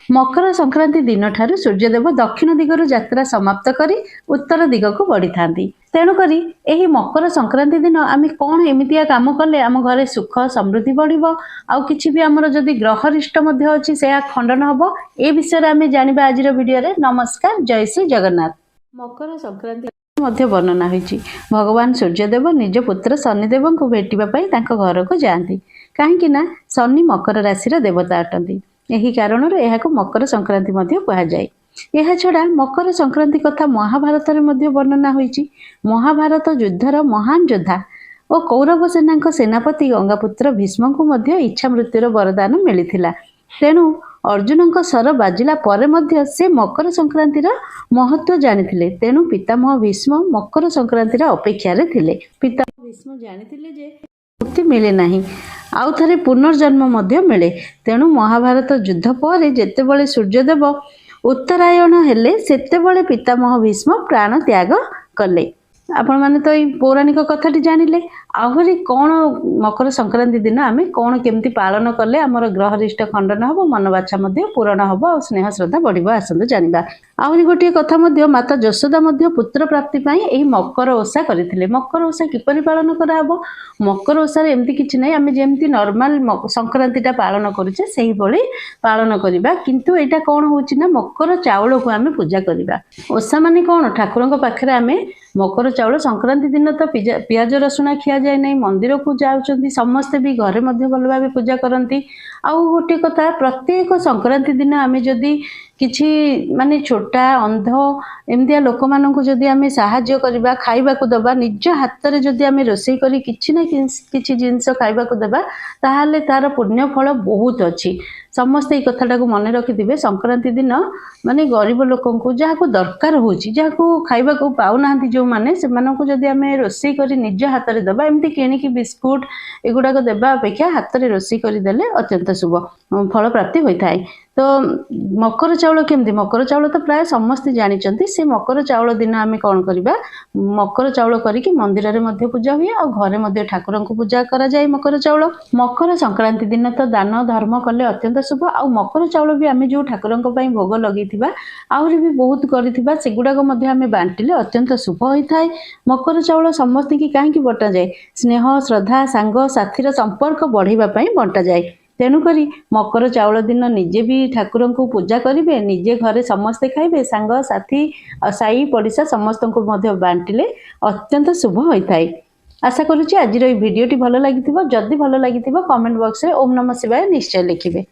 मकर संक्रांति दिन ठारू सूर्यदेव दक्षिण दिगरु यात्रा समाप्त करी उत्तर दिग को बढ़ी था। तेणुकरी यही मकर संक्रांति दिन आम कौन एमतिया काम कले आम घरे सुख समृद्धि बढ़िबो आउ किछि भी हमर जदि ग्रहरिष्ट मध्ये अछि से खंडन हबो। ए विषय आम जानिबा आजिर वीडियो रे। नमस्कार, जय श्री जगन्नाथ। मकर संक्रांति मध्य वर्णना होइछि। भगवान सूर्यदेव निज पुत्र शनिदेव को भेटिबा पई तांको घर को जाआंती, काहेकि ना शनि मकर राशि देवता अटंती। यही कारण मकर संक्रांति कह जाए। यह छड़ा मकर संक्रांति कथा महाभारत में वर्णना होइछि। महाभारत युद्धर महान योद्धा और कौरव सेना सेनापति गंगापुत्र भीष्म को इच्छा मृत्युर वरदान मिलता। तेणु अर्जुन सर बाजिला परे मध्य से मकर संक्रांतिर महत्व जानिथिले। तेणु पितामह भीष्म मकर संक्रांतिर अपेक्षा रे थिले। पितामह भीष्म जानिथिले जे मुक्ति मिले नहीं, आउ थरे पुनर्जन्म मध्य मिले। तेणु महाभारत युद्ध पर जेतेबेले सूर्यदेव उत्तरायण हेले सेतेबेले पितामह भीष्म प्राण त्याग कले। आपण माने तो पौराणिक कथाटी जानिले। आहरी कौन मकर संक्रांति दिन आम कौन केमती पालन कले आमर ग्रहरिष्ट खंडन हम, मनबाछा पूरण हम और स्नेह श्रद्धा बढ़। आसतु जानिबा। आहरी गोटे कथा माता यशोदा पुत्र प्राप्ति यही मकर ओषा करथिले। मकर ओषा किपरि पालन कराहब? मकर ओषार एमती किछि नै, आम जेमती नॉर्मल संक्रांतिटा पालन करूचे सेही भली पालन करिबा। किंतु एटा कोन होछि ना, मकर चाउल को आम पूजा करिबा। ओषा माने कोन? ठाकुरଙ୍କ पाखरे आम मकर चाउल संक्रांति दिन तो पियाज रसुण खिया जाए नहीं, मंदिर को जाउछंती समस्ते भी घरे मध्य भल भाव पूजा करती। आउ गोटे कथा, प्रत्येक संक्रांति दिन आम जदि किछि माने छोटा अंध एमतिया लोक माननकु जदि आम साहाय्य करबा, खाइबा को दबा, निज हाथ रे जदि आम रोषेई करी किछि ना किछि जिंस खाइबा को दबा, ताहाले तार पुण्य फल बहुत अछि। समस्ते ये कथाटा को मन रखिथिबे। संक्रांति दिन माने गरीब लोकन को जहाँ दरकार होछि, जहाँ खाइबा को पाउ नाहंती जो माने, से माननकु जदि आम रोषेई करी निज हाथ रे दबा, एमती किणिकी बिस्कुट एगुडा को देबा अपेक्षा हाथ रे रोषेई करी देले अत्यंत शुभ फल प्राप्ति होइथाय। तो मकर चाउल केमती? मकर चाउल तो प्राय समस्ते जानिचंती। से मकर चाउल दिन आम कौन करबा, मकर चाउल करिकी मंदिर रे मध्य पूजा हुए और घरे मध्य ठाकुर को पूजा करा जाए। मकर चाउल मकर संक्रांति दिन तो दान धर्म कले अत्यंत शुभ। आ मकर चाउल भी आम जो ठाकुर भोग लगे आहरी भी बहुत करिथिबा सेगुडा को मध्य आम बांटिले अत्यंत शुभ होइथाय। मकर चाउल समस्त की काहेकि बंटा जाए? स्नेह श्रद्धा सांग साथीर संपर्क बढ़ाइबा पई बंटा जाए। तेणुकरी मकर चाउल दिन निजे भी ठाकुर को पूजा करेंगे, निजे घरे समस्ते खाइबे, सांग साथी साई पड़िशा समस्त को मध्य बांटिले अत्यंत शुभ होता है। आशा करुच्ची आज भिडियोटी भल लगी। जदि भल लगी कमेंट बॉक्स रे ओम नमः शिवाय निश्चय लिखिबे।